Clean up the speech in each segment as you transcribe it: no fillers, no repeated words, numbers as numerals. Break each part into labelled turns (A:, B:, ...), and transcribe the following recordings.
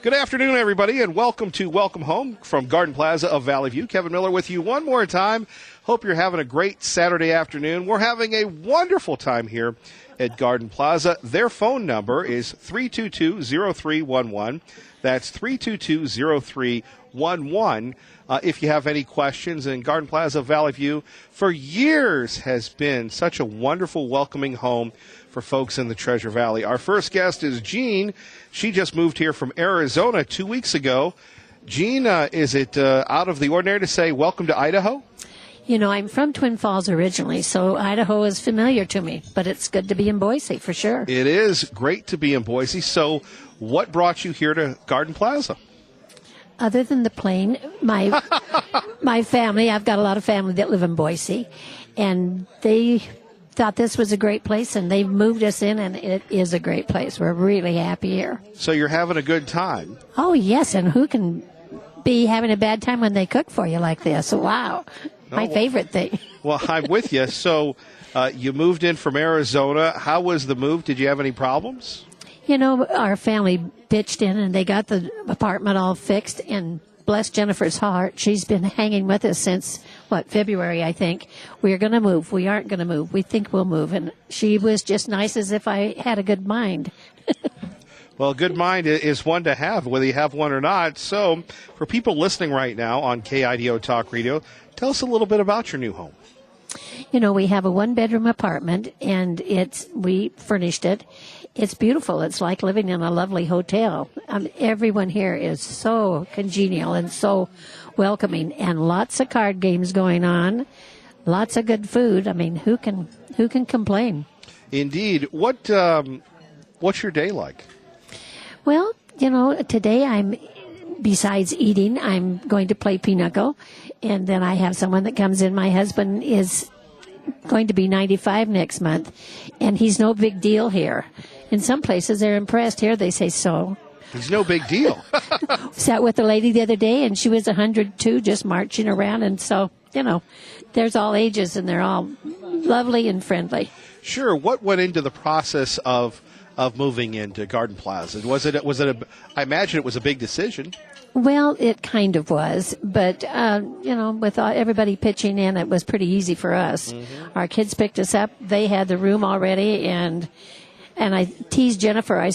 A: Good afternoon, everybody, and welcome to Welcome Home from Garden Plaza of Valley View. Kevin Miller with you one more time. Hope you're having a great Saturday afternoon. We're having a wonderful time here at Garden Plaza. Their phone number is 322-0311. That's 322-0311. If you have any questions, and Garden Plaza of Valley View for years has been such a wonderful, welcoming home for folks in the Treasure Valley. Our first guest is Jean. She just moved here from Arizona 2 weeks ago. Jean, is it out of the ordinary to say welcome to Idaho?
B: You know, I'm from Twin Falls originally, so Idaho is familiar to me, but it's good to be in Boise for sure.
A: It is great to be in Boise. So what brought you here to Garden Plaza?
B: Other than the plane, my family, I've got a lot of family that live in Boise, and they thought this was a great place, and they moved us in, and it is a great place. We're really happy here.
A: So you're having a good time.
B: Oh, yes, and who can be having a bad time when they cook for you like this? Wow, my favorite thing.
A: Well, I'm with you. So you moved in from Arizona. How was the move? Did you have any problems?
B: You know, our family pitched in, and they got the apartment all fixed, and bless Jennifer's heart, she's been hanging with us since, February, I think. We're going to move. We aren't going to move. We think we'll move. And she was just nice as if I had a good mind.
A: Well, a good mind is one to have, whether you have one or not. So for people listening right now on KIDO Talk Radio, tell us a little bit about your new home.
B: You know, we have a one-bedroom apartment, and we furnished it. It's beautiful. It's like living in a lovely hotel. Everyone here is so congenial and so welcoming, and lots of card games going on, lots of good food. I mean, who can complain?
A: Indeed. What's your day like?
B: Well, you know, today besides eating, I'm going to play pinochle, and then I have someone that comes in. My husband is going to be 95 next month, and he's no big deal here. In some places, they're impressed. Here, they say so.
A: He's no big deal.
B: Sat with a lady the other day, and she was 102, just marching around. And so, you know, there's all ages, and they're all lovely and friendly.
A: Sure. What went into the process of moving into Garden Plaza? I imagine it was a big decision.
B: Well, it kind of was, but, you know, with everybody pitching in, it was pretty easy for us. Mm-hmm. Our kids picked us up. They had the room already, and I teased Jennifer.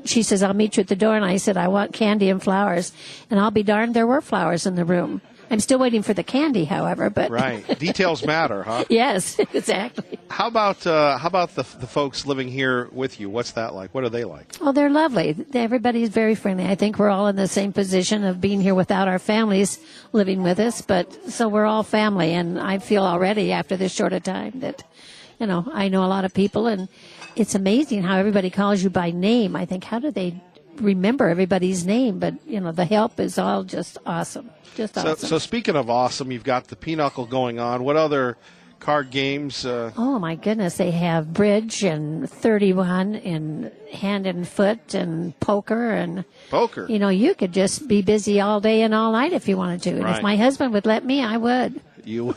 B: She says, I'll meet you at the door. And I said, I want candy and flowers. And I'll be darned, there were flowers in the room. I'm still waiting for the candy, however. But
A: right. Details matter, huh?
B: Yes, exactly.
A: How about the folks living here with you? What's that like? What are they like?
B: Oh, they're lovely. Everybody is very friendly. I think we're all in the same position of being here without our families living with us. But so we're all family. And I feel already after this short a time that, you know, I know a lot of people, and it's amazing how everybody calls you by name. I think, how do they remember everybody's name? But, you know, the help is all just awesome. Just awesome.
A: So speaking of awesome, you've got the pinochle going on. What other card games?
B: Oh, my goodness. They have bridge and 31 and hand and foot and poker. And
A: poker.
B: You know, you could just be busy all day and all night if you wanted to. And
A: right.
B: If my husband would let me, I would.
A: You.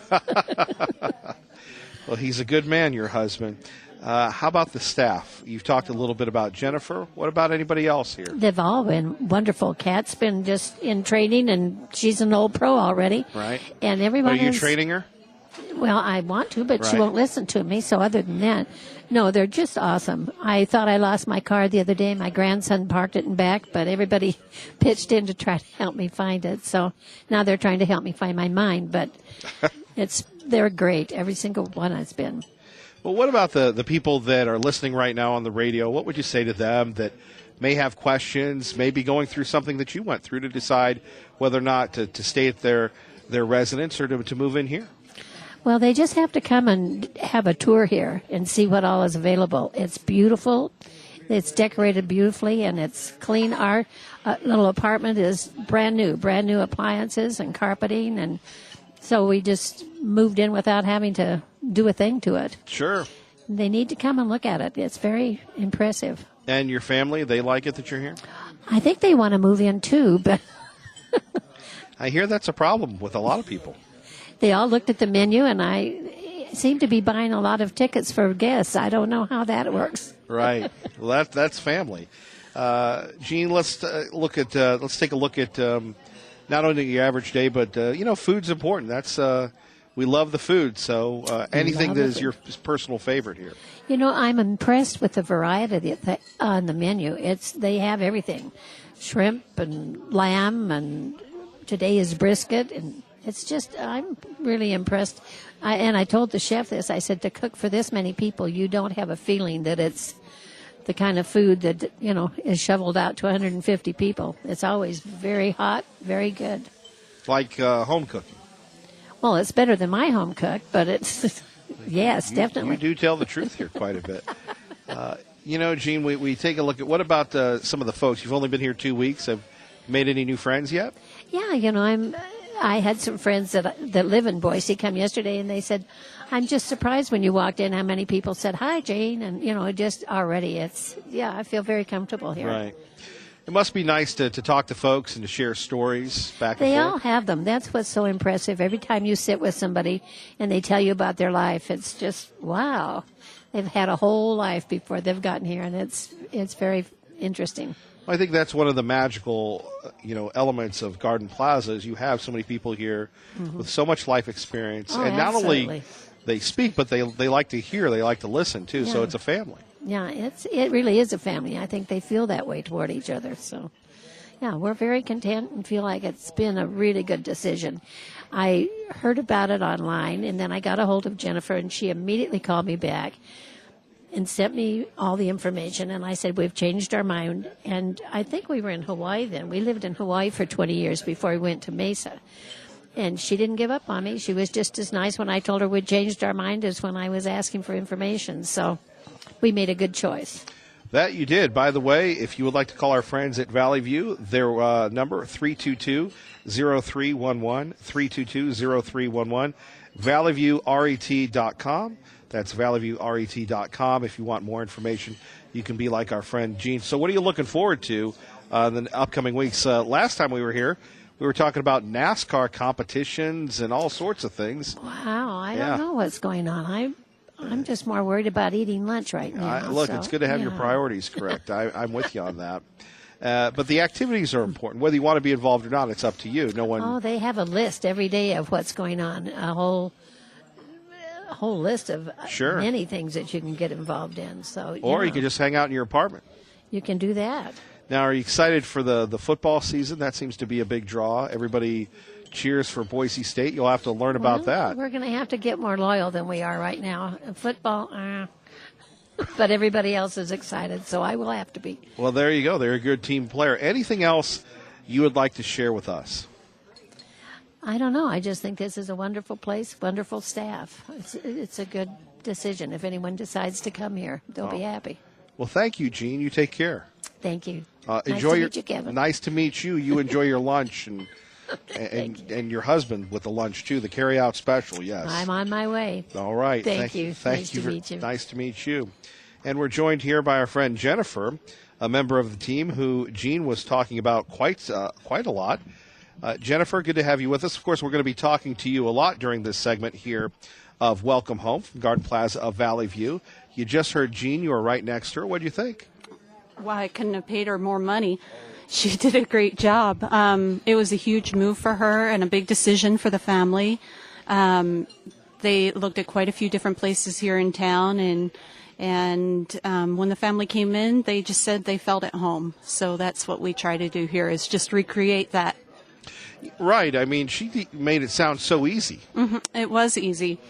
A: Well, he's a good man, your husband. How about the staff? You've talked a little bit about Jennifer. What about anybody else here?
B: They've all been wonderful. Kat's been just in training, and she's an old pro already.
A: Right.
B: And everyone
A: Are you training her?
B: Well, I want to, but
A: right.
B: She won't listen to me. So other than that, no, they're just awesome. I thought I lost my car the other day. My grandson parked it in back, but everybody pitched in to try to help me find it. So now they're trying to help me find my mind, but they're great. Every single one has been.
A: Well, what about the people that are listening right now on the radio? What would you say to them that may have questions, may be going through something that you went through to decide whether or not to stay at their residence or to move in here?
B: Well, they just have to come and have a tour here and see what all is available. It's beautiful. It's decorated beautifully, and it's clean. Our little apartment is brand new appliances and carpeting, and so we just moved in without having to do a thing to it.
A: Sure.
B: They need to come and look at it. It's very impressive.
A: And your family, they like it that you're here?
B: I think they want to move in too, but
A: I hear that's a problem with a lot of people.
B: They all looked at the menu, and I seem to be buying a lot of tickets for guests. I don't know how that works.
A: Right. Well, that's family. Gene, let's take a look at not only your average day, but food's important. That's we love the food. So anything that is your personal favorite here.
B: I'm impressed with the variety on the menu. They have everything, shrimp and lamb, and today is brisket, and it's just I'm really impressed. I told the chef this. I said, to cook for this many people, you don't have a feeling that it's the kind of food that, is shoveled out to 150 people. It's always very hot, very good.
A: Like home cooking.
B: Well, it's better than my home cook, but it's, yes, definitely.
A: You do tell the truth here quite a bit. Gene, we take a look at, what about some of the folks? You've only been here 2 weeks. Have you made any new friends yet?
B: Yeah, I had some friends that live in Boise come yesterday, and they said, I'm just surprised when you walked in how many people said, hi, Jane. And, just already I feel very comfortable here.
A: Right. It must be nice to talk to folks and to share stories back and forth.
B: They all have them. That's what's so impressive. Every time you sit with somebody and they tell you about their life, it's just, wow. They've had a whole life before they've gotten here, and it's very interesting.
A: I think that's one of the magical, elements of Garden Plaza is you have so many people here with so much life experience, and not
B: absolutely.
A: only they speak, but they like to hear, they like to listen too.
B: Yeah.
A: So it's a family.
B: Yeah, it really is a family. I think they feel that way toward each other. So, yeah, we're very content and feel like it's been a really good decision. I heard about it online, and then I got a hold of Jennifer, and she immediately called me back and sent me all the information, and I said, we've changed our mind. And I think we were in Hawaii then. We lived in Hawaii for 20 years before we went to Mesa. And she didn't give up on me. She was just as nice when I told her we'd changed our mind as when I was asking for information. So we made a good choice.
A: That you did. By the way, if you would like to call our friends at Valley View, their number, 322-0311, 322-0311, valleyviewret.com. That's valleyviewret.com. If you want more information, you can be like our friend Gene. So what are you looking forward to in the upcoming weeks? Last time we were here, we were talking about NASCAR competitions and all sorts of things.
B: Wow, I don't know what's going on. I'm just more worried about eating lunch right now.
A: It's good to have your priorities correct. I'm with you on that. But the activities are important. Whether you want to be involved or not, it's up to you. No one.
B: Oh, they have a list every day of what's going on. A whole list of many things that you can get involved in. So,
A: or you can just hang out in your apartment.
B: You can do that.
A: Now, are you excited for the football season? That seems to be a big draw. Everybody cheers for Boise State. You'll have to learn about that.
B: We're going to have to get more loyal than we are right now. Football, but everybody else is excited, so I will have to be.
A: Well, there you go. They're a good team player. Anything else you would like to share with us?
B: I don't know. I just think this is a wonderful place, wonderful staff. It's a good decision. If anyone decides to come here, they'll be happy.
A: Well, thank you, Gene. You take care.
B: Thank you.
A: Enjoy
B: nice to meet you, Kevin.
A: Nice to meet you. You enjoy your lunch and your husband with the lunch too. The carry-out special. Yes,
B: I'm on my way.
A: All right.
B: Thank you.
A: Thank
B: nice
A: you.
B: To meet you.
A: Nice to meet you. And we're joined here by our friend Jennifer, a member of the team who Gene was talking about quite a lot. Jennifer, good to have you with us. Of course, we're going to be talking to you a lot during this segment here of Welcome Home from Garden Plaza of Valley View. You just heard Jean. You were right next to her. What do you think?
C: Well, I couldn't have paid her more money. She did a great job. It was a huge move for her and a big decision for the family. They looked at quite a few different places here in town, and when the family came in, they just said they felt at home. So that's what we try to do here, is just recreate that.
A: Right. I mean, she made it sound so easy.
C: Mm-hmm. It was easy.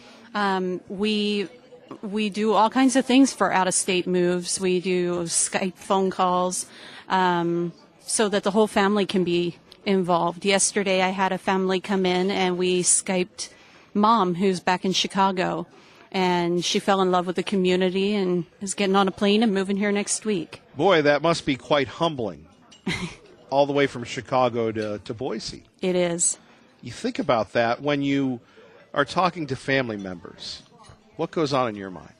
C: We do all kinds of things for out-of-state moves. We do Skype phone calls so that the whole family can be involved. Yesterday I had a family come in and we Skyped Mom, who's back in Chicago, and she fell in love with the community and is getting on a plane and moving here next week.
A: Boy, that must be quite humbling, all the way from Chicago to Boise.
C: It is.
A: You think about that when you are talking to family members. What goes on in your mind?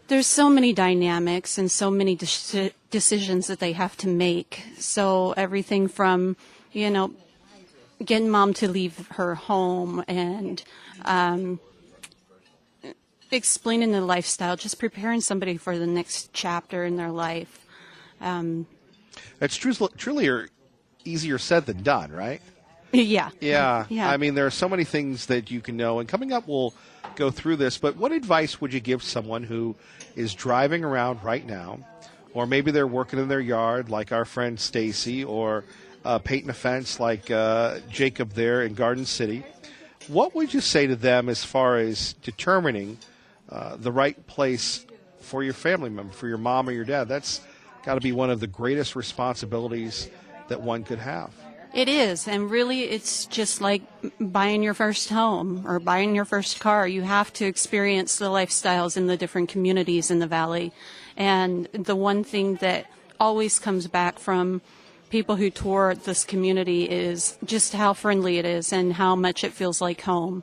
C: There's so many dynamics and so many decisions that they have to make. So everything from, getting Mom to leave her home and explaining the lifestyle, just preparing somebody for the next chapter in their life.
A: That's truly easier said than done, right?
C: Yeah.
A: Yeah.
C: Yeah.
A: I mean, there are so many things that you can know. And coming up, we'll go through this. But what advice would you give someone who is driving around right now, or maybe they're working in their yard like our friend Stacy, or painting a fence like Jacob there in Garden City? What would you say to them as far as determining the right place for your family member, for your mom or your dad? That's got to be one of the greatest responsibilities that one could have.
C: It is, and really it's just like buying your first home or buying your first car. You have to experience the lifestyles in the different communities in the Valley. And the one thing that always comes back from people who tour this community is just how friendly it is and how much it feels like home.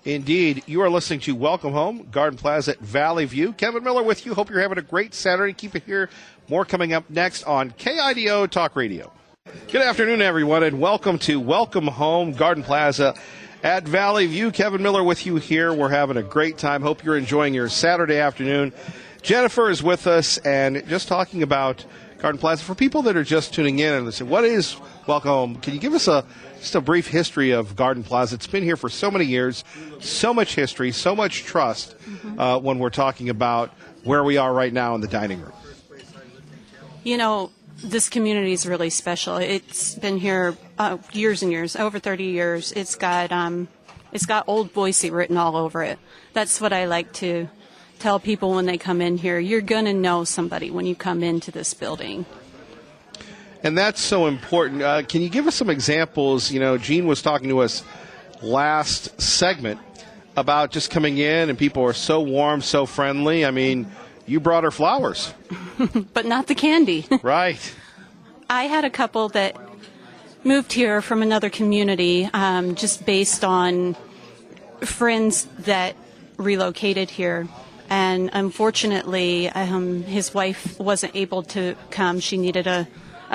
A: Indeed. You are listening to Welcome Home, Garden Plaza at Valley View. Kevin Miller with you. Hope you're having a great Saturday. Keep it here. More coming up next on KIDO Talk Radio. Good afternoon, everyone, and welcome to Welcome Home, Garden Plaza at Valley View. Kevin Miller with you here. We're having a great time. Hope you're enjoying your Saturday afternoon. Jennifer is with us and just talking about Garden Plaza. For people that are just tuning in and they say, what is Welcome Home? Can you give us just a brief history of Garden Plaza? It's been here for so many years, so much history, so much trust when we're talking about where we are right now in the dining room.
C: You know, this community is really special. It's been here years and years, over 30 years. It's got Old Boise written all over it. That's what I like to tell people when they come in here. You're going to know somebody when you come into this building.
A: And that's so important. Can you give us some examples? You know, Jean was talking to us last segment about just coming in and people are so warm, so friendly. I mean, you brought her flowers.
C: But not the candy.
A: Right.
C: I had a couple that moved here from another community just based on friends that relocated here. And unfortunately, his wife wasn't able to come. She needed a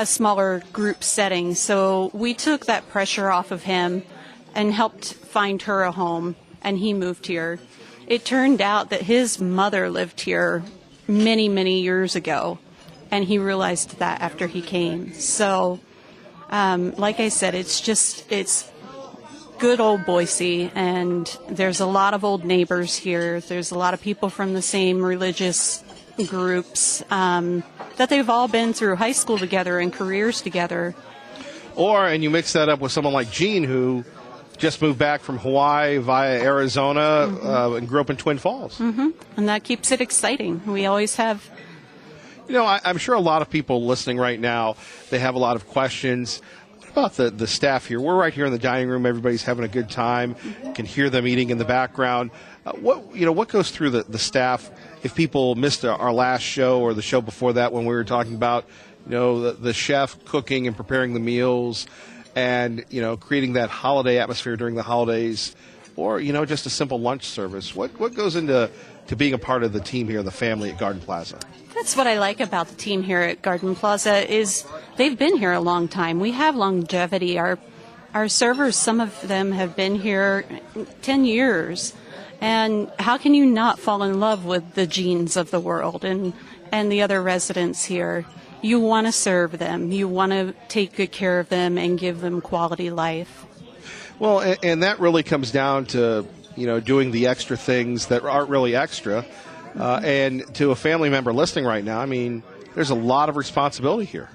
C: smaller group setting. So we took that pressure off of him and helped find her a home, and he moved here. It turned out that his mother lived here many, many years ago, and he realized that after he came. So, like I said, it's good old Boise, and there's a lot of old neighbors here. There's a lot of people from the same religious groups that they've all been through high school together and careers together.
A: And you mix that up with someone like Jean, who just moved back from Hawaii via Arizona and grew up in Twin Falls.
C: Mm-hmm. And that keeps it exciting. We always have.
A: You know, I'm sure a lot of people listening right now, they have a lot of questions. What about the staff here? We're right here in the dining room. Everybody's having a good time. You can hear them eating in the background. What goes through the staff? If people missed our last show or the show before that when we were talking about, the chef cooking and preparing the meals and, creating that holiday atmosphere during the holidays, or, just a simple lunch service. What goes into being a part of the team here, the family at Garden Plaza?
C: That's what I like about the team here at Garden Plaza is they've been here a long time. We have longevity. Our servers, some of them have been here 10 years. And how can you not fall in love with the Jeans of the world and the other residents here? You want to serve them. You want to take good care of them and give them quality life.
A: Well, and that really comes down to, doing the extra things that aren't really extra. And to a family member listening right now, I mean, there's a lot of responsibility here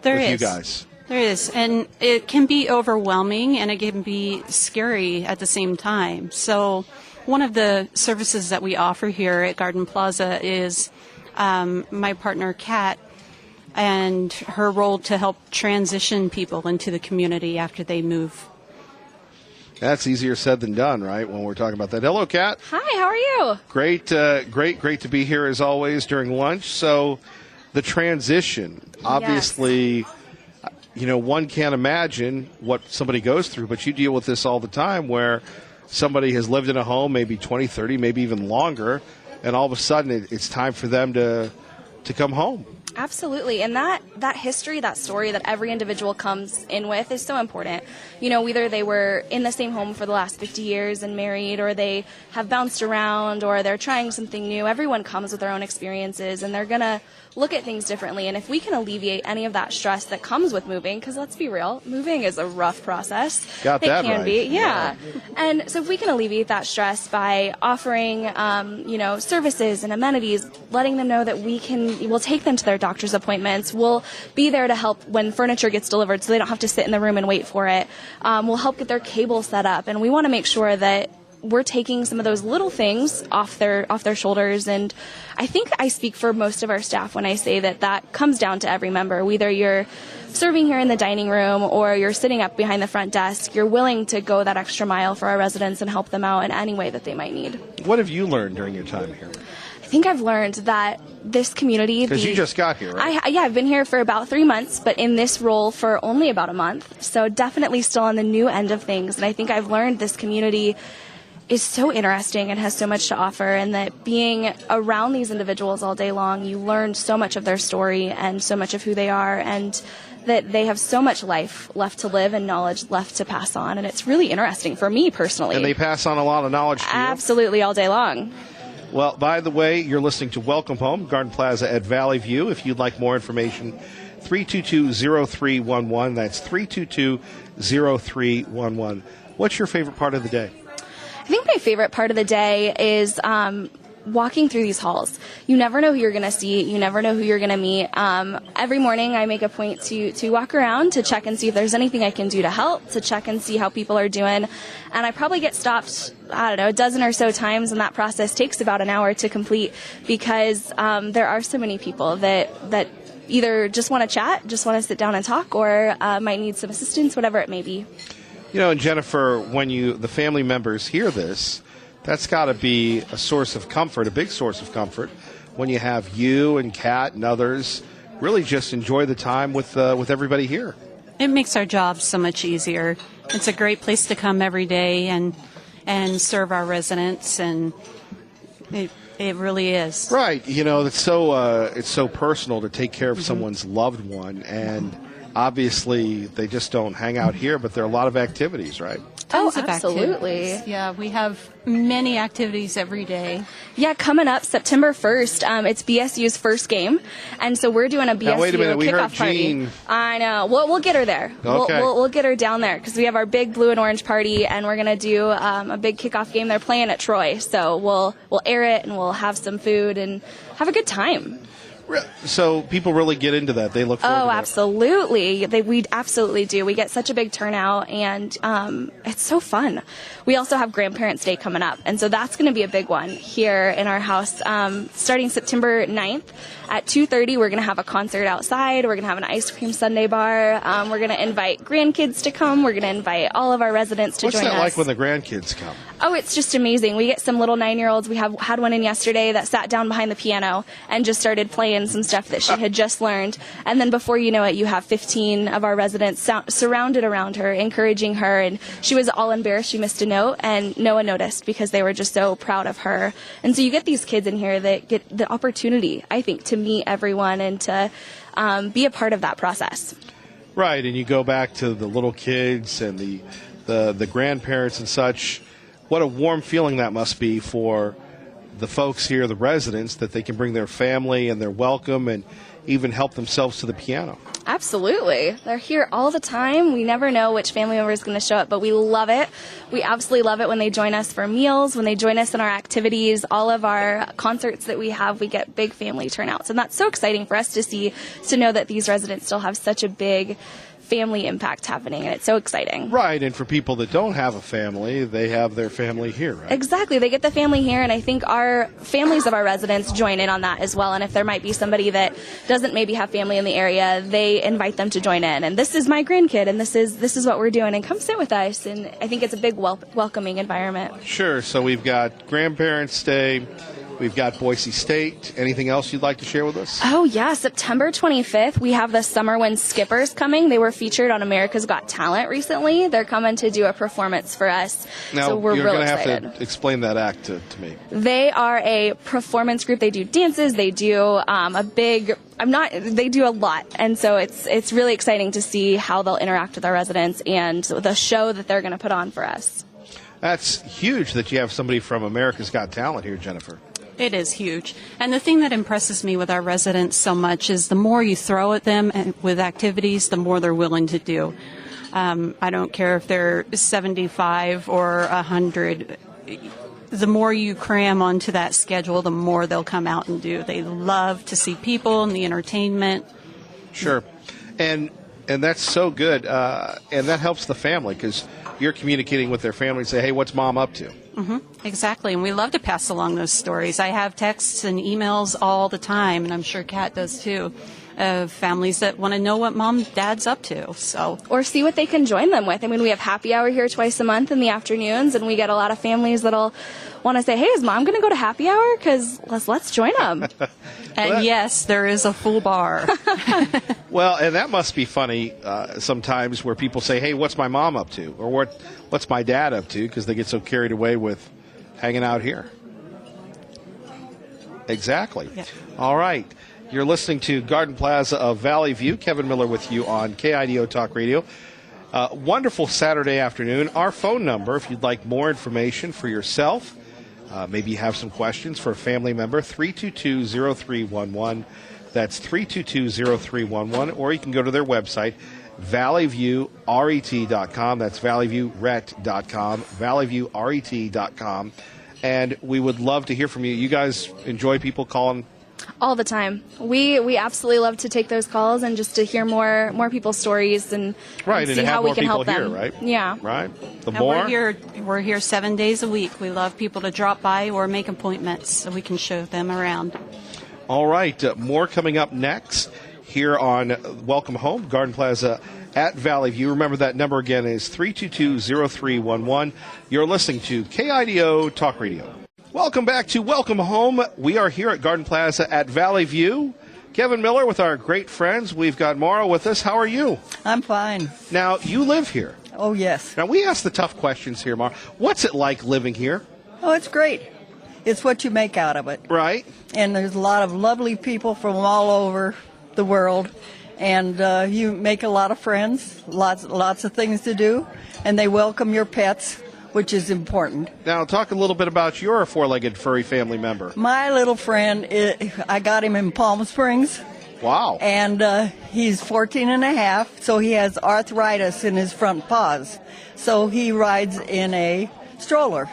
A: with you guys.
C: There is. And it can be overwhelming and it can be scary at the same time. So one of the services that we offer here at Garden Plaza is my partner, Kat, and her role to help transition people into the community after they move.
A: That's easier said than done, right, when we're talking about that. Hello, Kat.
D: Hi, how are you?
A: Great to be here as always during lunch. So the transition, obviously, one can't imagine what somebody goes through, but you deal with this all the time where somebody has lived in a home maybe 20, 30, maybe even longer, and all of a sudden it's time for them to come home.
D: Absolutely. And that history, that story that every individual comes in with is so important. Whether they were in the same home for the last 50 years and married, or they have bounced around, or they're trying something new. Everyone comes with their own experiences, and they're going to look at things differently. And if we can alleviate any of that stress that comes with moving, because let's be real, moving is a rough process.
A: Got that
D: It can
A: right.
D: be, yeah. And so if we can alleviate that stress by offering, services and amenities, letting them know that we'll take them to their doctor's appointments. We'll be there to help when furniture gets delivered so they don't have to sit in the room and wait for it. We'll help get their cable set up. And we want to make sure that we're taking some of those little things off their shoulders. And I think I speak for most of our staff when I say that comes down to every member. Whether you're serving here in the dining room or you're sitting up behind the front desk, you're willing to go that extra mile for our residents and help them out in any way that they might need.
A: What have you learned during your time here?
D: I think I've learned that this community...
A: Because you just got here, right?
D: I've been here for about 3 months, but in this role for only about a month. So definitely still on the new end of things. And I think I've learned this community is so interesting and has so much to offer, and that being around these individuals all day long, you learn so much of their story and so much of who they are, and that they have so much life left to live and knowledge left to pass on. And it's really interesting for me personally.
A: And they pass on a lot of knowledge to you.
D: Absolutely, all day long.
A: Well, by the way, you're listening to Welcome Home, Garden Plaza at Valley View. If you'd like more information, 322-0311. That's 322-0311. What's your favorite part of the day?
D: I think my favorite part of the day is walking through these halls. You never know who you're going to see. You never know who you're going to meet. Every morning I make a point to walk around to check and see if there's anything I can do to help, to check and see how people are doing. And I probably get stopped, a dozen or so times, and that process takes about an hour to complete because there are so many people that either just want to chat, just want to sit down and talk, or might need some assistance, whatever it may be.
A: And Jennifer, when the family members hear this, that's got to be a source of comfort, a big source of comfort, when you have you and Kat and others really just enjoy the time with everybody here.
C: It makes our job so much easier. It's a great place to come every day and serve our residents, and it really is.
A: Right. It's so personal to take care of someone's loved one, and obviously they just don't hang out here, but there are a lot of activities, right?
C: Tons of
D: absolutely.
C: activities. Yeah, we have many activities every day.
D: Yeah, coming up September 1st, it's BSU's first game, and so we're doing a BSU
A: now, wait a minute, we heard
D: kickoff party.
A: Jean.
D: I know. We'll get her there.
A: Okay.
D: We'll get her down there because we have our big blue and orange party, and we're gonna do a big kickoff game. They're playing at Troy, so we'll air it and we'll have some food and have a good time.
A: So people really get into that. They look forward to that.
D: Absolutely. We absolutely do. We get such a big turnout, and it's so fun. We also have Grandparents' Day coming up, and so that's going to be a big one here in our house. Starting September 9th at 2:30, we're going to have a concert outside. We're going to have an ice cream sundae bar. We're going to invite grandkids to come. We're going to invite all of our residents to join us.
A: What's that like when the grandkids come?
D: Oh, it's just amazing. We get some little 9-year-olds. We had one in yesterday that sat down behind the piano and just started playing some stuff that she had just learned. And then before you know it, you have 15 of our residents surrounded around her, encouraging her. And she was all embarrassed she missed a note, and no one noticed because they were just so proud of her. And so you get these kids in here that get the opportunity, I think, to meet everyone and to be a part of that process.
A: Right, and you go back to the little kids and the grandparents and such. What a warm feeling that must be for the folks here, the residents, that they can bring their family and they're welcome and even help themselves to the piano.
D: Absolutely. They're here all the time. We never know which family member is going to show up, but we love it. We absolutely love it when they join us for meals, when they join us in our activities, all of our concerts that we have, we get big family turnouts. And that's so exciting for us to see, to know that these residents still have such a big family impact happening, and it's so exciting.
A: Right, and for people that don't have a family, they have their family here, right?
D: Exactly. They get the family here, and I think our families of our residents join in on that as well. And if there might be somebody that doesn't maybe have family in the area, they invite them to join in. And this is my grandkid, and this is what we're doing, and come sit with us. And I think it's a big welcoming environment.
A: Sure. So we've got Grandparents' Day. We've got Boise State. Anything else you'd like to share with us?
D: Oh, yeah. September 25th, we have the Summer Wind Skippers coming. They were featured on America's Got Talent recently. They're coming to do a performance for us.
A: Now,
D: so we're
A: you're
D: real
A: going to
D: excited.
A: have to explain that act to me.
D: They are a performance group. They do dances. They do they do a lot. And so it's really exciting to see how they'll interact with our residents and the show that they're going to put on for us.
A: That's huge that you have somebody from America's Got Talent here, Jennifer.
C: It is huge. And the thing that impresses me with our residents so much is the more you throw at them and with activities, the more they're willing to do. I don't care if they're 75 or 100. The more you cram onto that schedule, the more they'll come out and do. They love to see people and the entertainment.
A: Sure. And that's so good. And that helps the family because you're communicating with their family and say, hey, what's mom up to?
C: Mm-hmm. Exactly. And we love to pass along those stories. I have texts and emails all the time, and I'm sure Kat does too, of families that want to know what mom and dad's up to. So,
D: or see what they can join them with. I mean, we have happy hour here twice a month in the afternoons, and we get a lot of families that'll want to say, hey, is mom going to go to happy hour? Because let's join them.
C: And yes, there is a full bar.
A: Well, and that must be funny sometimes where people say, hey, what's my mom up to? Or what's my dad up to? Because they get so carried away with hanging out here. Exactly.
C: Yeah.
A: All right. You're listening to Garden Plaza of Valley View. Kevin Miller with you on KIDO Talk Radio. Wonderful Saturday afternoon. Our phone number, if you'd like more information for yourself, maybe you have some questions for a family member, 322-0311. That's 322-0311. Or you can go to their website, valleyviewret.com. That's valleyviewret.com, valleyviewret.com. And we would love to hear from you. You guys enjoy people calling?
D: All the time. We absolutely love to take those calls and just to hear more people's stories and see how we can help them.
A: Here, right?
D: Yeah.
A: Right.
C: We're here 7 days a week. We love people to drop by or make appointments so we can show them around.
A: All right. More coming up next here on Welcome Home, Garden Plaza at Valley View. Remember that number again is 322-0311. You're listening to KIDO Talk Radio. Welcome back to Welcome Home. We are here at Garden Plaza at Valley View. Kevin Miller with our great friends. We've got Mara with us. How are you?
E: I'm fine.
A: Now, you live here.
E: Oh, yes.
A: Now, we ask the tough questions here, Mara. What's it like living here?
E: Oh, it's great. It's what you make out of it.
A: Right.
E: And there's a lot of lovely people from all over the world. And you make a lot of friends, lots of things to do. And they welcome your pets, which is important.
A: Now, talk a little bit about your four-legged furry family member.
E: My little friend, I got him in Palm Springs.
A: Wow.
E: And he's 14 and a half, so he has arthritis in his front paws. So he rides in a stroller.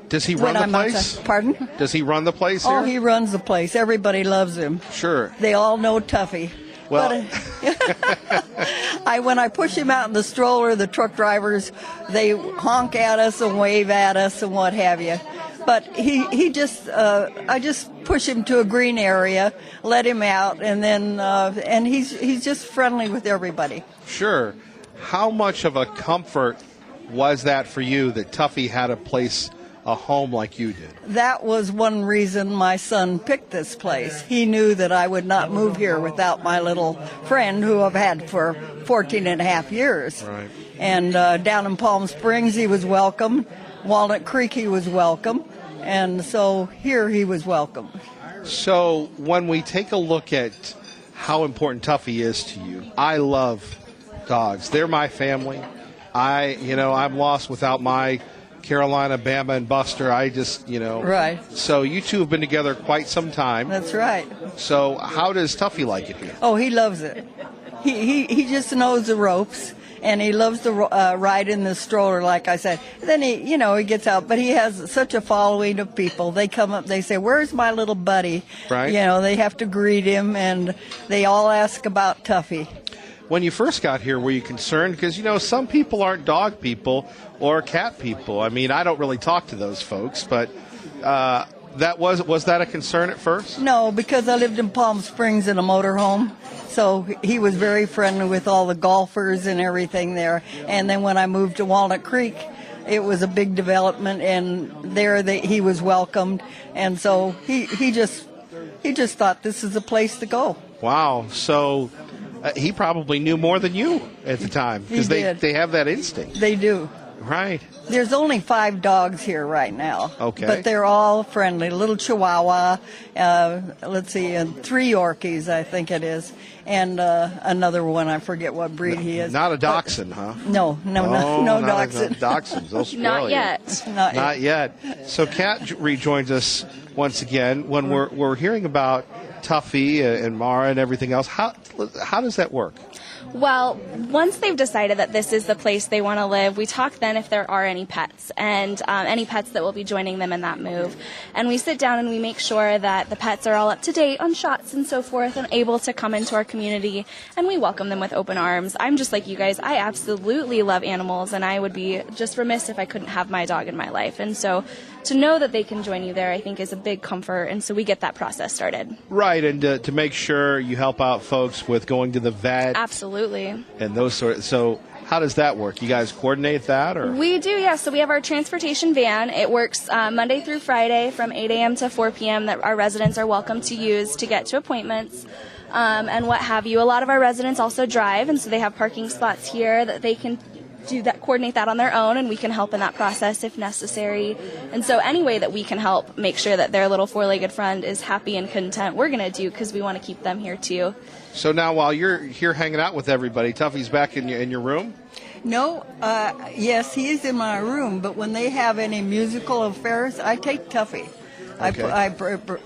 A: Does he run the place?
E: Pardon?
A: Does he run the place here?
E: Oh, he runs the place. Everybody loves him.
A: Sure.
E: They all know Tuffy.
A: Well,
E: when I push him out in the stroller, the truck drivers, they honk at us and wave at us and what have you. But he just, I just push him to a green area, let him out, and then, and he's just friendly with everybody.
A: Sure. How much of a comfort was that for you that Tuffy had a home like you did?
E: That was one reason my son picked this place. He knew that I would not move here without my little friend who I've had for 14 and a half years.
A: Right.
E: And down in Palm Springs, he was welcome. Walnut Creek, he was welcome. And so here he was welcome.
A: So when we take a look at how important Tuffy is to you, I love dogs. They're my family. I'm lost without my Carolina, Bama, and Buster. I just,
E: Right.
A: So you two have been together quite some time.
E: That's right.
A: So how does Tuffy like it here?
E: Oh, he loves it. He just knows the ropes, and he loves to ride in the stroller, like I said. Then he gets out, but he has such a following of people. They come up, they say, "Where's my little buddy?"
A: Right.
E: They have to greet him, and they all ask about Tuffy.
A: When you first got here, were you concerned? Because, some people aren't dog people or cat people. I mean, I don't really talk to those folks, but was that a concern at first?
E: No, because I lived in Palm Springs in a motorhome, so he was very friendly with all the golfers and everything there. And then when I moved to Walnut Creek, it was a big development, and there he was welcomed. And so he just thought this is a place to go.
A: Wow. So he probably knew more than you at the time, because they have that instinct.
E: They do.
A: Right.
E: There's only 5 dogs here right now.
A: Okay.
E: But they're all friendly. Little Chihuahua, and 3 Yorkies, I think it is, and another one, I forget what breed he is.
A: Not a dachshund, huh?
E: No dachshund.
A: Dachshunds. They'll spoil
D: Not
A: you.
D: yet.
E: Not
A: yet. So Kat rejoins us once again, when we're hearing about Tuffy and Mara and everything else, how does that work?
D: Well, once they've decided that this is the place they want to live, we talk then if there are any pets and any pets that will be joining them in that move. And we sit down and we make sure that the pets are all up to date on shots and so forth and able to come into our community, and we welcome them with open arms. I'm just like you guys. I absolutely love animals, and I would be just remiss if I couldn't have my dog in my life. And so to know that they can join you there, I think, is a big comfort, and so we get that process started.
A: Right, and to make sure you help out folks with going to the vet.
D: Absolutely.
A: And those sort. So how does that work? You guys coordinate that, or?
D: We do, yeah. So we have our transportation van. It works Monday through Friday from 8 a.m. to 4 p.m. that our residents are welcome to use to get to appointments and what have you. A lot of our residents also drive, and so they have parking spots here that they can do that, coordinate that on their own, and we can help in that process if necessary. And so any way that we can help make sure that their little four-legged friend is happy and content, we're going to do, because we want to keep them here too.
A: So now while you're here hanging out with everybody, Tuffy's back in your room?
E: No, yes, he is in my room, but when they have any musical affairs, I take Tuffy.
A: Okay.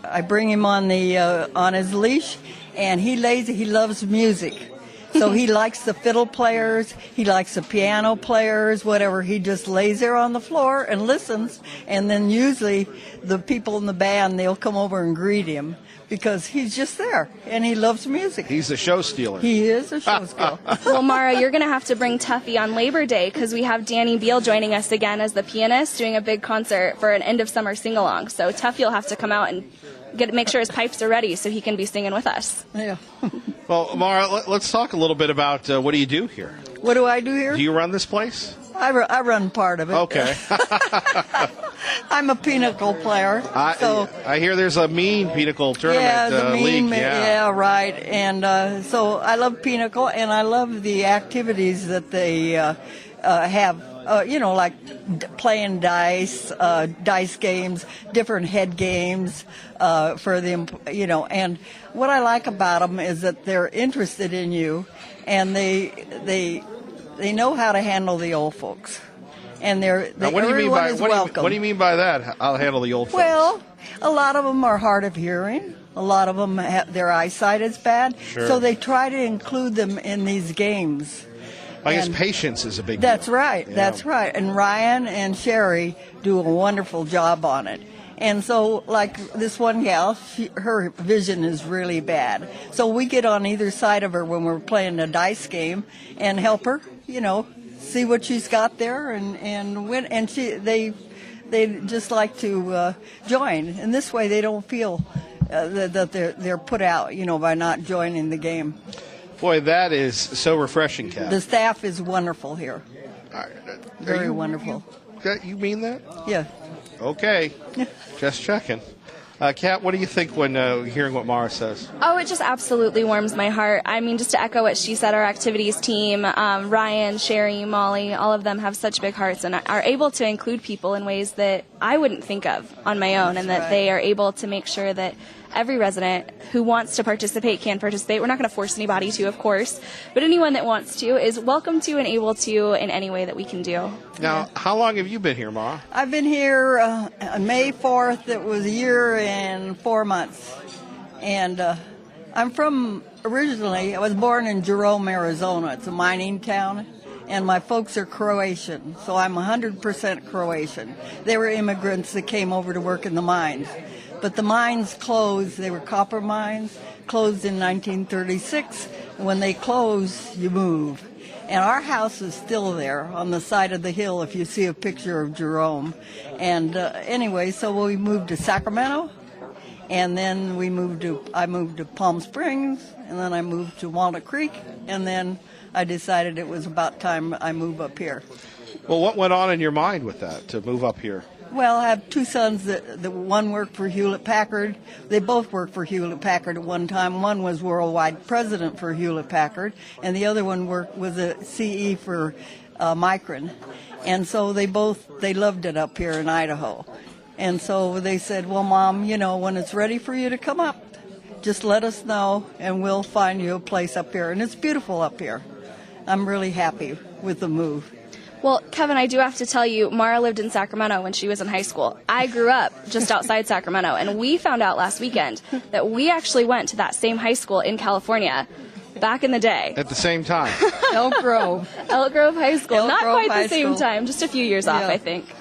E: I bring him on his leash, and he loves music. So he likes the fiddle players, he likes the piano players, whatever. He just lays there on the floor and listens, and then usually the people in the band, they'll come over and greet him because he's just there, and he loves music.
A: He's a show stealer.
E: He is a show stealer.
D: Well, Mara, you're going to have to bring Tuffy on Labor Day, because we have Danny Beal joining us again as the pianist, doing a big concert for an end-of-summer sing-along. So Tuffy will have to come out and make sure his pipes are ready so he can be singing with us.
E: Yeah.
A: Well, Mara, let's talk a little bit about what do you do here?
E: What do I do here?
A: Do you run this place?
E: I run part of it.
A: Okay.
E: I'm a pinochle player.
A: I hear there's a mean pinochle tournament league.
E: Yeah, right. And so I love pinochle, and I love the activities that they have. Like playing dice games, different head games for the, and what I like about them is that they're interested in you, and they know how to handle the old folks, and everyone is welcome.
A: What do you mean by that? I'll handle the old folks.
E: Well, a lot of them are hard of hearing. A lot of them their eyesight is bad,
A: Sure.
E: So they try to include them in these games.
A: I guess patience is a big
E: That's
A: deal.
E: right.
A: Yeah.
E: That's right. And Ryan and Sherry do a wonderful job on it. And so, like this one gal, her vision is really bad. So we get on either side of her when we're playing a dice game and help her, see what she's got there and win. And they just like to join. And this way they don't feel that they're put out, by not joining the game.
A: Boy, that is so refreshing, Kat.
E: The staff is wonderful here. Very wonderful.
A: You mean that?
E: Yeah.
A: Okay. Just checking. Kat, what do you think when hearing what Mara says?
D: Oh, it just absolutely warms my heart. I mean, just to echo what she said, our activities team, Ryan, Sherry, Molly, all of them have such big hearts and are able to include people in ways that I wouldn't think of on my own, and that they are able to make sure that every resident who wants to participate can participate. We're not going to force anybody to, of course, but anyone that wants to is welcome to and able to in any way that we can do.
A: Now, how long have you been here, Mara?
E: I've been here on May 4th. It was a year and 4 months. And I'm originally, I was born in Jerome, Arizona. It's a mining town. And my folks are Croatian, so I'm 100% Croatian. They were immigrants that came over to work in the mines. But the mines closed. They were copper mines, closed in 1936. And when they close, you move. And our house is still there on the side of the hill if you see a picture of Jerome. And anyway, so we moved to Sacramento, and then I moved to Palm Springs, and then I moved to Walnut Creek, and then I decided it was about time I move up here.
A: Well, what went on in your mind with that, to move up here?
E: Well, I have two sons that one worked for Hewlett-Packard. They both worked for Hewlett-Packard at one time. One was worldwide president for Hewlett-Packard, and the other one was a CE for Micron. And so they loved it up here in Idaho. And so they said, well, Mom, when it's ready for you to come up, just let us know, and we'll find you a place up here. And it's beautiful up here. I'm really happy with the move.
D: Well, Kevin, I do have to tell you, Mara lived in Sacramento when she was in high school. I grew up just outside Sacramento, and we found out last weekend that we actually went to that same high school in California back in the day.
A: At the same time.
E: Elk Grove.
D: Elk Grove High School.
E: Elk
D: Not
E: Grove
D: quite
E: High
D: the same
E: School.
D: time, just a few years off,
E: Yeah.
D: I think.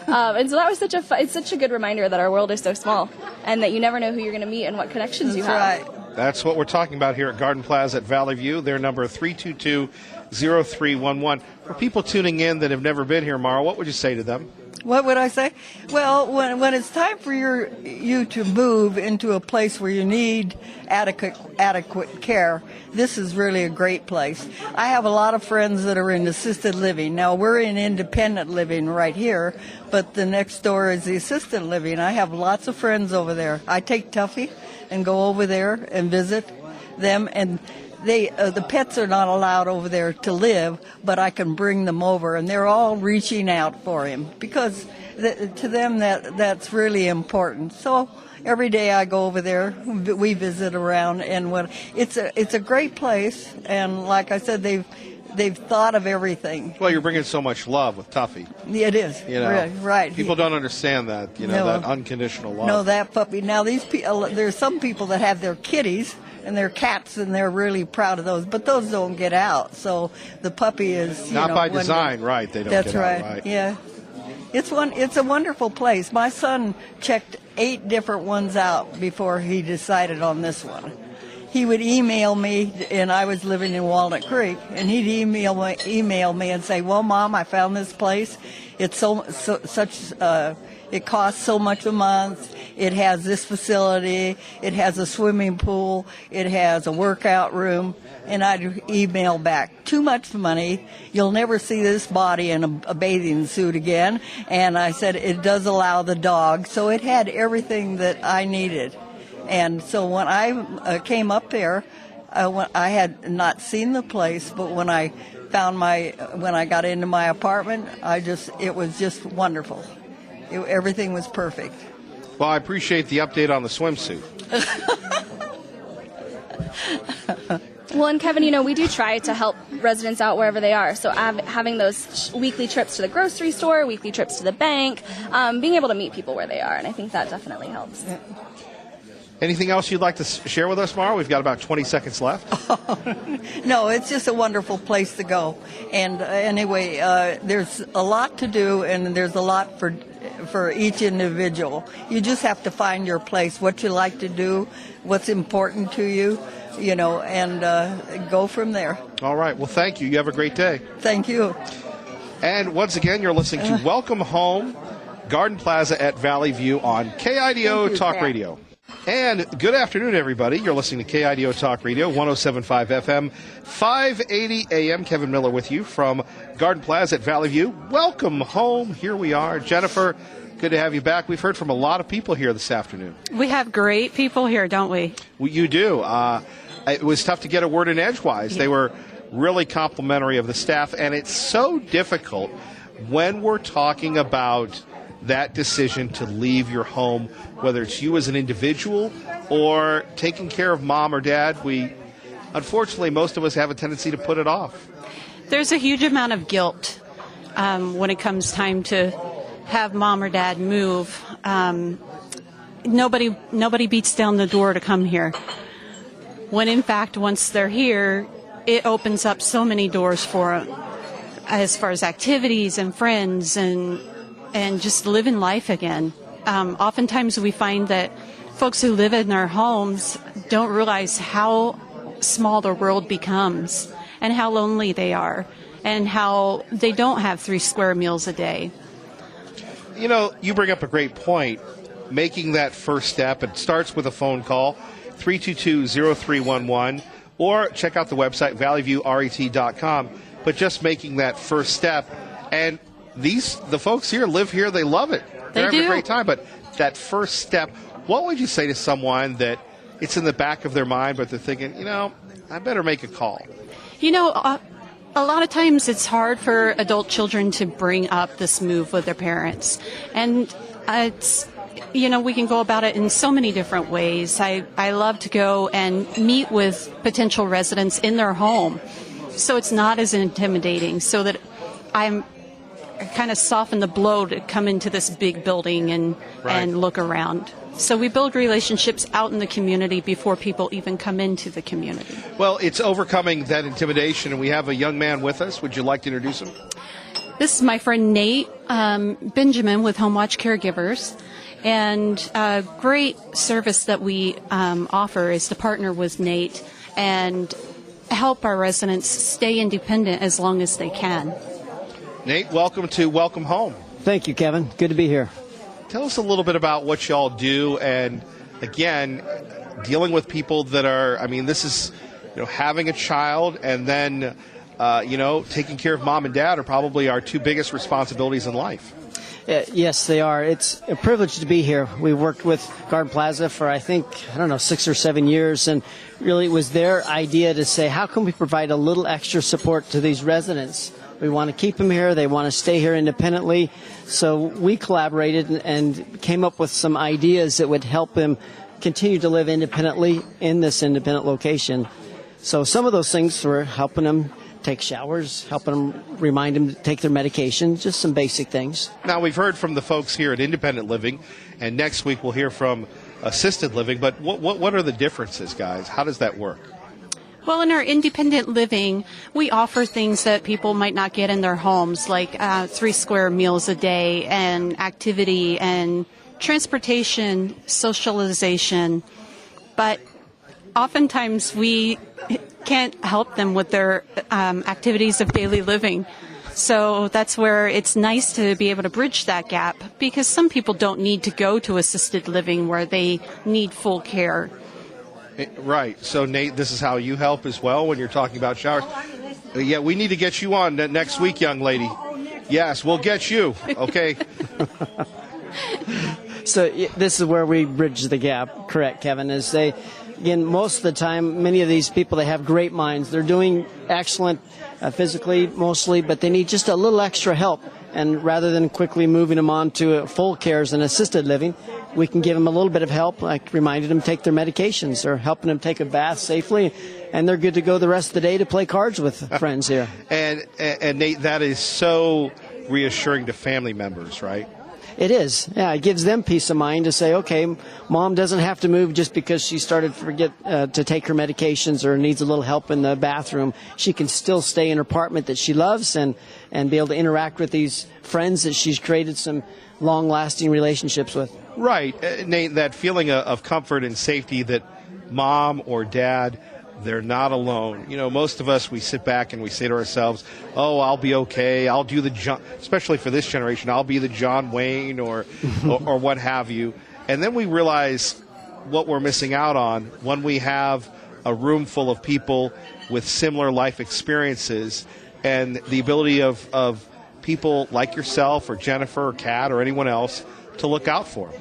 D: And so that was it's such a good reminder that our world is so small, and that you never know who you're going to meet and what connections you
E: That's
D: have.
E: right.
A: That's what we're talking about here at Garden Plaza at Valley View. Their number 322-0311. For people tuning in that have never been here, Mara, what would you say to them?
E: What would I say? Well, when it's time for you to move into a place where you need adequate care, this is really a great place. I have a lot of friends that are in assisted living. Now, we're in independent living right here, but the next door is the assisted living. I have lots of friends over there. I take Tuffy and go over there and visit them, and the pets are not allowed over there to live, but I can bring them over, and they're all reaching out for him because to them that's really important. So every day I go over there, we visit around, and it's a great place, and like I said, they've thought of everything.
A: Well, you're bringing so much love with Tuffy.
E: It is,
A: You know,
E: right.
A: People don't understand that,
E: No.
A: that unconditional love.
E: No, that puppy. Now, there's some people that have their kitties and their cats, and they're really proud of those, but those don't get out. So the puppy is
A: Not by design, right? They don't
E: That's
A: get
E: right.
A: out, right?
E: Yeah, it's a wonderful place. My son checked 8 different ones out before he decided on this one. He would email me, and I was living in Walnut Creek, and he'd email me and say, "Well, Mom, I found this place. It's it costs so much a month. It has this facility. It has a swimming pool. It has a workout room." And I'd email back, "Too much money. You'll never see this body in a bathing suit again." And I said, "It does allow the dog." So it had everything that I needed. And so when I came up there, I had not seen the place, but when I got into my apartment, it was just wonderful. Everything was perfect.
A: Well, I appreciate the update on the swimsuit.
D: Well, and Kevin, we do try to help residents out wherever they are. So having those weekly trips to the grocery store, weekly trips to the bank, being able to meet people where they are, and I think that definitely helps.
E: Yeah.
A: Anything else you'd like to share with us, Mara? We've got about 20 seconds left.
E: No, it's just a wonderful place to go. And anyway, there's a lot to do, and there's a lot for each individual. You just have to find your place, what you like to do, what's important to you, and go from there.
A: All right. Well, thank you. You have a great day.
E: Thank you.
A: And once again, you're listening to Welcome Home, Garden Plaza at Valley View on KIDO Talk Radio. And good afternoon, everybody. You're listening to KIDO Talk Radio, 107.5 FM, 580 AM. Kevin Miller with you from Garden Plaza at Valley View. Welcome home. Here we are. Jennifer, good to have you back. We've heard from a lot of people here this afternoon.
C: We have great people here, don't we?
A: You do. It was tough to get a word in edgewise.
C: Yeah.
A: They were really complimentary of the staff, and it's so difficult when we're talking about that decision to leave your home, whether it's you as an individual or taking care of mom or dad. Unfortunately, most of us have a tendency to put it off.
C: There's a huge amount of guilt when it comes time to have mom or dad move. Nobody beats down the door to come here. When in fact, once they're here, it opens up so many doors for them as far as activities and friends and just living life again. Oftentimes we find that folks who live in their homes don't realize how small their world becomes and how lonely they are and how they don't have 3 square meals a day.
A: You bring up a great point. Making that first step, it starts with a phone call, 322-0311, or check out the website, valleyviewret.com. But just making that first step, and the folks here live here, they love it. They're having a great time. But that first step, what would you say to someone that it's in the back of their mind, but they're thinking, I better make a call?
C: A lot of times it's hard for adult children to bring up this move with their parents. And we can go about it in so many different ways. I love to go and meet with potential residents in their home, so it's not as intimidating, so that I'm kind of soften the blow to come into this big building and look around. So we build relationships out in the community before people even come into the community.
A: Well, it's overcoming that intimidation, and we have a young man with us. Would you like to introduce him?
C: This is my friend Nate Benjamin with Home Watch Caregivers. And a great service that we offer is to partner with Nate and help our residents stay independent as long as they can.
A: Nate, welcome to Welcome Home.
F: Thank you, Kevin. Good to be here.
A: Tell us a little bit about what y'all do, and again, dealing with people that are, I mean, this is, having a child and then, taking care of mom and dad are probably our two biggest responsibilities in life.
F: Yes, they are. It's a privilege to be here. We worked with Garden Plaza for, 6 or 7 years, and really it was their idea to say, how can we provide a little extra support to these residents? We want to keep them here. They want to stay here independently. So we collaborated and came up with some ideas that would help them continue to live independently in this independent location. So some of those things were helping them take showers, helping them, remind them to take their medication, just some basic things.
A: Now, we've heard from the folks here at Independent Living, and next week we'll hear from Assisted Living, but what are the differences, guys? How does that work?
C: Well, in our independent living, we offer things that people might not get in their homes, like 3 square meals a day and activity and transportation, socialization. But oftentimes we can't help them with their activities of daily living. So that's where it's nice to be able to bridge that gap, because some people don't need to go to assisted living where they need full care.
A: Right. So, Nate, this is how you help as well when you're talking about showers. Yeah, we need to get you on next week, young lady. Yes, we'll get you. Okay.
F: So this is where we bridge the gap, correct, Kevin, is again, most of the time, many of these people, they have great minds. They're doing excellent physically, mostly, but they need just a little extra help. And rather than quickly moving them on to full cares and assisted living, we can give them a little bit of help, like reminding them to take their medications or helping them take a bath safely, and they're good to go the rest of the day to play cards with friends here.
A: And Nate, that is so reassuring to family members, right?
F: It is. Yeah, it gives them peace of mind to say, okay, mom doesn't have to move just because she started to forget to take her medications or needs a little help in the bathroom. She can still stay in her apartment that she loves and be able to interact with these friends that she's created some long-lasting relationships with.
A: Right. Nate, that feeling of comfort and safety that mom or dad, they're not alone. Most of us, we sit back and we say to ourselves, oh, I'll be okay. I'll do the John, especially for this generation, I'll be the John Wayne or what have you. And then we realize what we're missing out on when we have a room full of people with similar life experiences and the ability of people like yourself or Jennifer or Kat or anyone else to look out for them.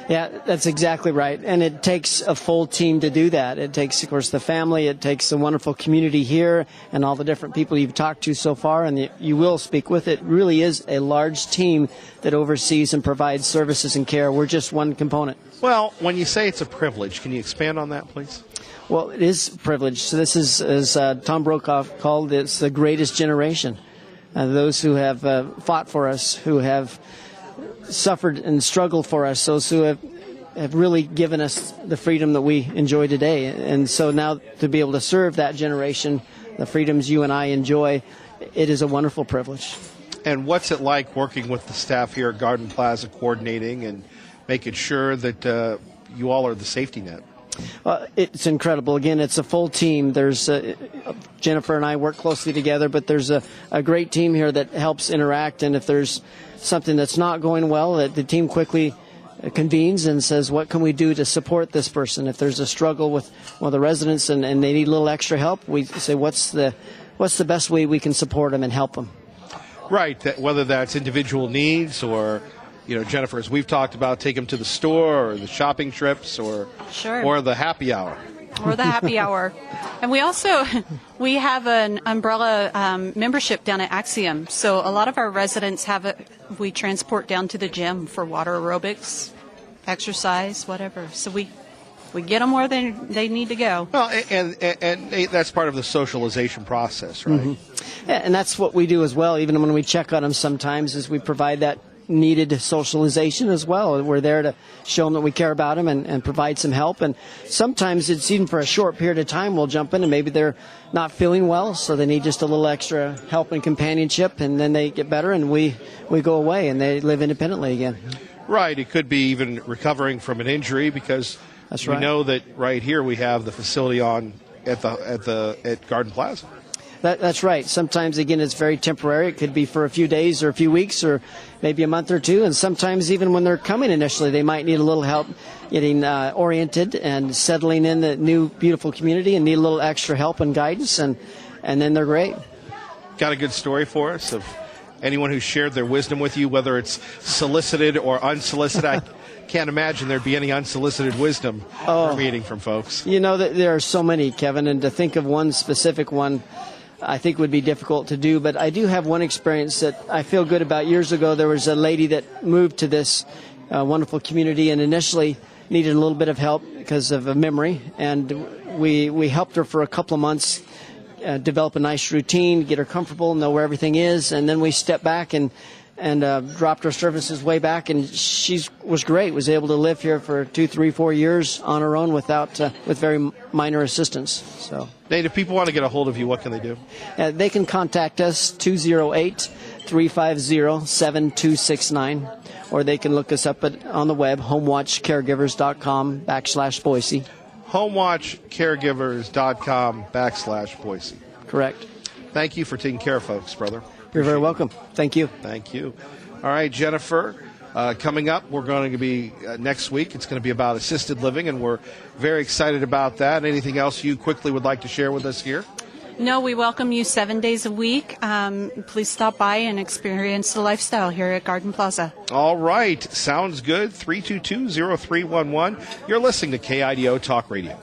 F: Yeah, that's exactly right. And it takes a full team to do that. It takes, of course, the family. It takes the wonderful community here and all the different people you've talked to so far and you will speak with. It really is a large team that oversees and provides services and care. We're just one component.
A: Well, when you say it's a privilege, can you expand on that, please?
F: Well, it is a privilege. So this is, as Tom Brokaw called it, it's the greatest generation. Those who have fought for us, who have suffered and struggled for us, those who have really given us the freedom that we enjoy today. And so now to be able to serve that generation, the freedoms you and I enjoy, it is a wonderful privilege.
A: And what's it like working with the staff here at Garden Plaza, coordinating and making sure that you all are the safety net?
F: It's incredible. Again, it's a full team. There's Jennifer and I work closely together, but there's a great team here that helps interact. And if there's something that's not going well, the team quickly convenes and says, what can we do to support this person? If there's a struggle with one of the residents and they need a little extra help, we say, what's the best way we can support them and help them?
A: Right, whether that's individual needs or, Jennifer, as we've talked about, take them to the store or the shopping trips or the happy hour.
C: Or the happy hour. And we have an umbrella membership down at Axiom. So a lot of our residents we transport down to the gym for water aerobics, exercise, whatever. So we we get them where they need to go.
A: Well, and that's part of the socialization process, right?
F: Mm-hmm. Yeah, and that's what we do as well. Even when we check on them sometimes is we provide that needed socialization as well. We're there to show them that we care about them and provide some help. And sometimes it's even for a short period of time we'll jump in and maybe they're not feeling well, so they need just a little extra help and companionship, and then they get better and we go away and they live independently again.
A: Right. It could be even recovering from an injury, because
F: That's
A: we
F: right.
A: know that right here we have the facility at Garden Plaza.
F: That's right. Sometimes, again, it's very temporary. It could be for a few days or a few weeks or maybe a month or two. And sometimes even when they're coming initially, they might need a little help getting oriented and settling in the new, beautiful community and need a little extra help and guidance. And then they're great.
A: Got a good story for us of anyone who shared their wisdom with you, whether it's solicited or unsolicited? I can't imagine there'd be any unsolicited wisdom we're meeting from folks.
F: You know, there are so many, Kevin, and to think of one specific one I think would be difficult to do, but I do have one experience that I feel good about. Years ago, there was a lady that moved to this wonderful community and initially needed a little bit of help because of a memory, and we helped her for a couple of months develop a nice routine, get her comfortable, know where everything is, and then we stepped back and dropped our services way back, and she was great, was able to live here for 2, 3, 4 years on her own with very minor assistance. So,
A: Nate, if people want to get a hold of you, what can they do?
F: they can contact us 208-350-7269, or they can look us up on the web, homewatchcaregivers.com/Boise.
A: homewatchcaregivers.com/Boise.
F: Correct.
A: Thank you for taking care of folks, brother.
F: You're very welcome. Thank you.
A: Thank you. All right, Jennifer, coming up, we're going to be next week. It's going to be about assisted living, and we're very excited about that. Anything else you quickly would like to share with us here?
C: No, we welcome you 7 days a week. Please stop by and experience the lifestyle here at Garden Plaza.
A: All right. Sounds good. 322-0311. You're listening to KIDO Talk Radio.